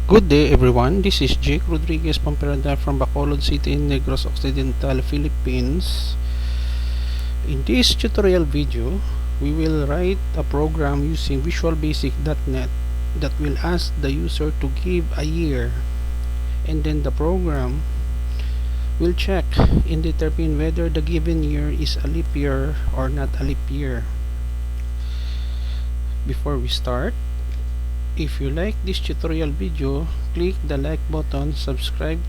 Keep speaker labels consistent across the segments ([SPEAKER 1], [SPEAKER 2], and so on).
[SPEAKER 1] Good day everyone, this is Jake Rodriguez Pomperada from Bacolod City, Negros Occidental Philippines. In this tutorial video, we will write a program using visualbasic.net that will ask the user to give a year, and then the program will check and determine whether the given year is a leap year or not a leap year. Before we start, if you like this tutorial video, click the like button, subscribe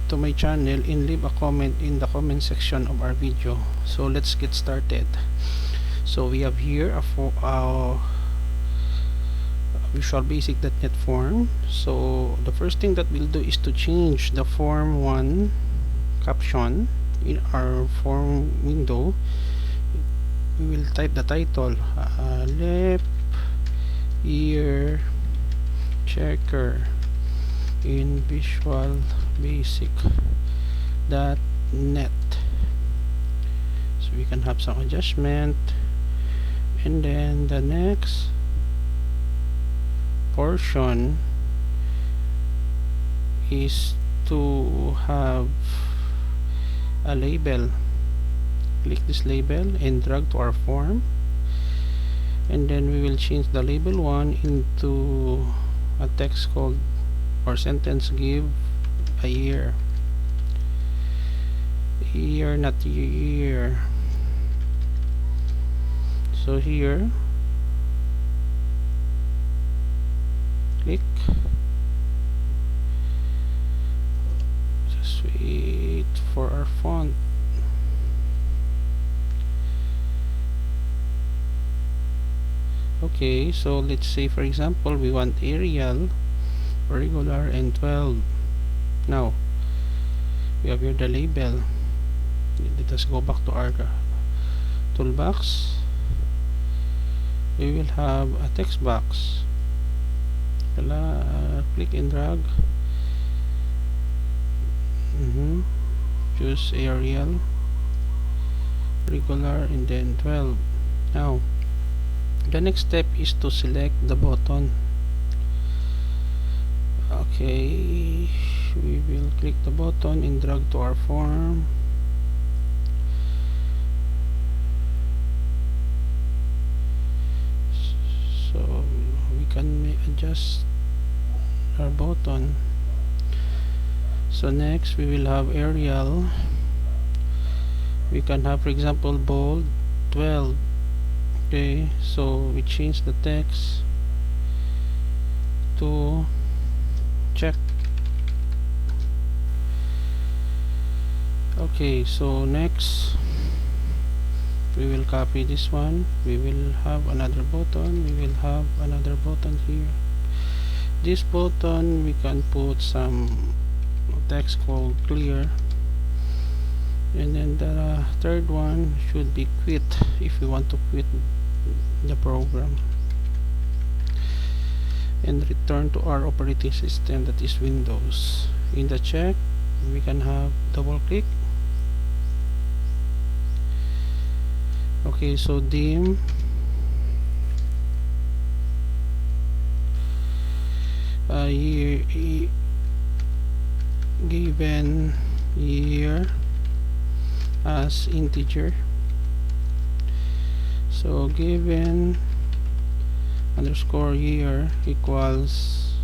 [SPEAKER 1] to my channel, and leave a comment in the comment section of our video. So let's get started. So we have here a visualbasic.net form. So the first thing that we'll do is to change the form 1 caption in our form window. We will type the title, leap year checker in visualbasic.net. So we can have some adjustment, and then the next portion is to have a label. Click this label and drag to our form, and then we will change the label 1 into a text called or sentence, give a year, not year. So here, click, just wait for our font. Okay, so let's say for example we want Arial, regular, and 12. Now we have here the label. Let us go back to our toolbox. We will have a text box. Click and drag. Choose Arial, regular, and then 12. Now the next step is to select the button. Okay, we will click the button and drag to our form. So we can adjust our button. So next we will have Arial. We can have, for example, bold, 12. Okay, so we change the text to check. Okay, so next we will copy this one. We will have another button. We will have another button here. This button we can put some text called clear, and then the third one should be quit if we want to quit the program and return to our operating system, that is Windows. In the check we can have double click. Okay, so dim year, given year as integer. So given underscore year equals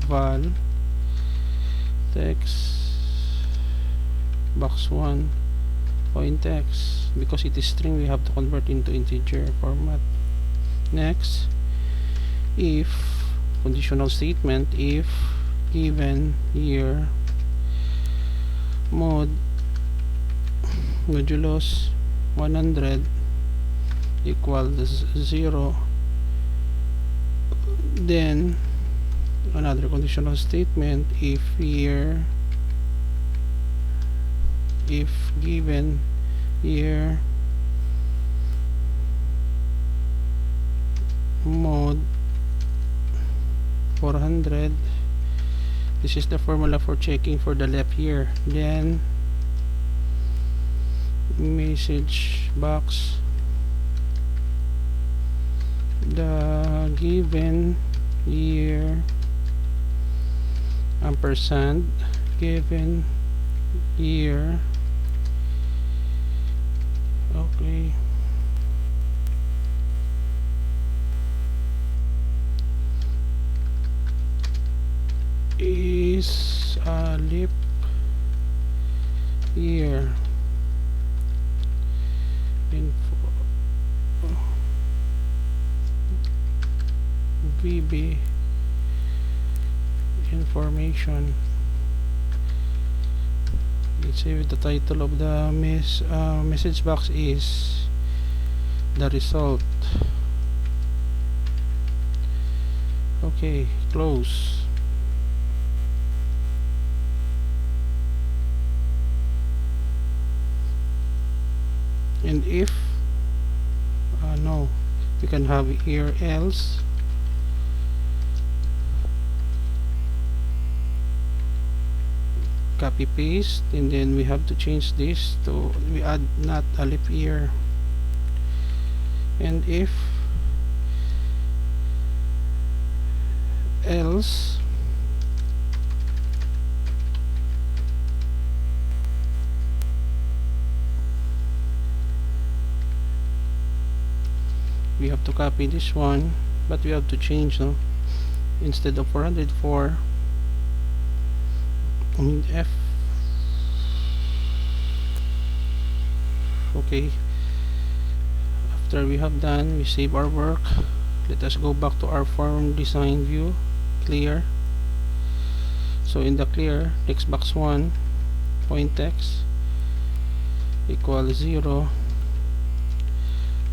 [SPEAKER 1] val text box 1 point text. Because it is string, we have to convert into integer format. Next, if conditional statement, if given year modulus 100 equals 0, then another conditional statement, if given year mod 400, this is the formula for checking for the leap year. Then message box, the given year ampersand given year. Okay, is a leap year. VB information. Let's say the title of the message box is the result. Okay, close. And if no, we can have here else. Copy paste, and then we have to change this to, we add not a leap year. And if else, we have to copy this one, but we have to change, no? Instead of 404, F. Okay, after we have done, we save our work. Let us go back to our form design view. Clear. So in the clear, text box 1 point text equals 0,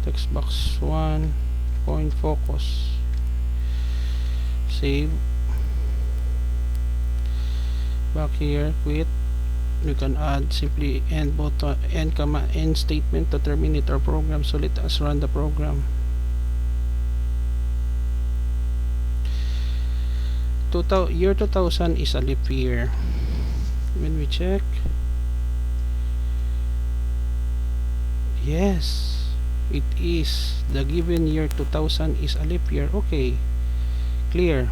[SPEAKER 1] text box 1 point focus. Save. Back here, quit. We can add simply end button, end comma, end statement to terminate our program. So let us run the program. Year 2000 is a leap year. When we check, yes, it is. The given year 2000 is a leap year. Okay, clear.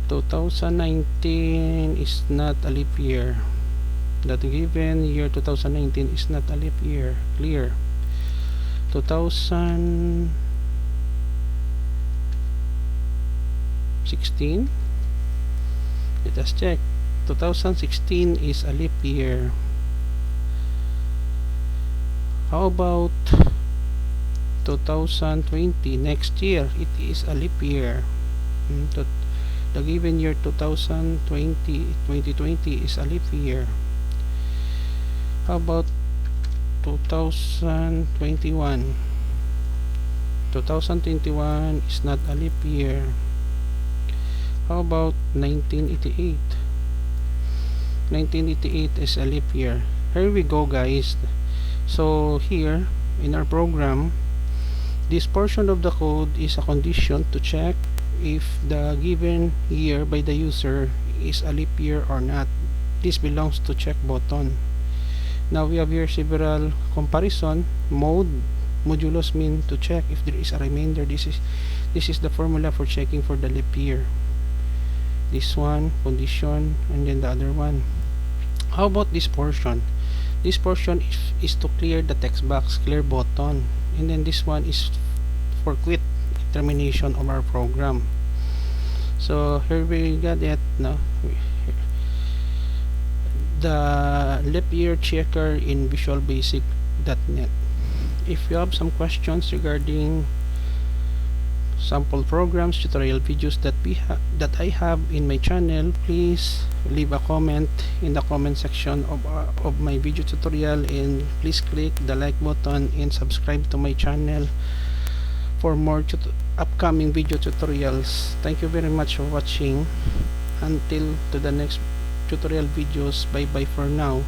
[SPEAKER 1] 2019 is not a leap year. That given year 2019 is not a leap year. Clear. 2016, let us check. 2016 is a leap year. How about 2020? Next year, it is a leap year. The given year 2020 is a leap year. How about 2021? 2021 is not a leap year. How about 1988? 1988 is a leap year. Here we go, guys. So here in our program, this portion of the code is a condition to check if the given year by the user is a leap year or not. This belongs to check button. Now we have here several comparison mode, modulus mean to check if there is a remainder. This is the formula for checking for the leap year. This one, condition, and then the other one. How about this portion? This portion is to clear the text box, clear button, and then this one is for quit, termination of our program. So here we got it. No, the leap year checker in visualbasic.net. If you have some questions regarding sample programs, tutorial videos that I have in my channel, please leave a comment in the comment section of my video tutorial, and please click the like button and subscribe to my channel for more upcoming video tutorials. Thank you very much for watching. Until to the next tutorial videos, bye bye for now.